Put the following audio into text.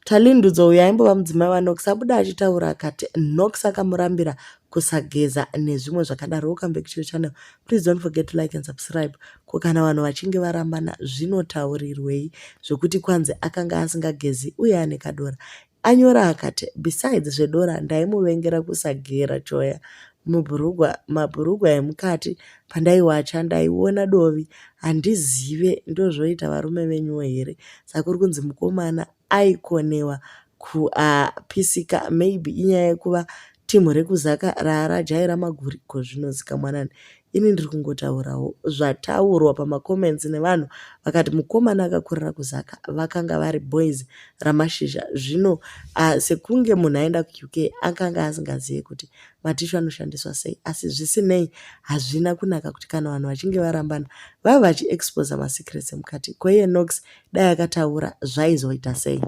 Tallyn Ndudzo uyo aimbova mudzimai waKnox abuda achitaura akati Knox akamurambira kusageza nezvimwe zvakadaro. Welcome back to your channel. Please don't forget to like and subscribe. Kana vanhu vachinge varambana zvinotaurirwei zvokuti kwanzi akanga asingagezi uye ane kadora. Anyora akati besides zvedora ndaimuvengera kusagera choya mabhurugwa emukati pandaiwacha ndaiona dovi handizive ndozvoita varume venyuwo here. Saka kuri kunzi mukomana aikonewa kupisika maybe inyaya yekuva timu rekuzaka rajaira maguri kozvinozika mwanani. Ini ndiri kungotaurawo zvataurwa pamakoments nevanhu vakati mukomana akakorera kuzaka vakanga vari boys ramashizha. Zvino sekunge munhu aenda kuUK akanga asingazivi kuti matishu anoshandiswa sei, asi zvisinei hazvina kunaka kuti kana vanhu vachinge varambana vava vachiexposa masecrets emukati. Kwaiye Knox dai akataura zvaizoita sei.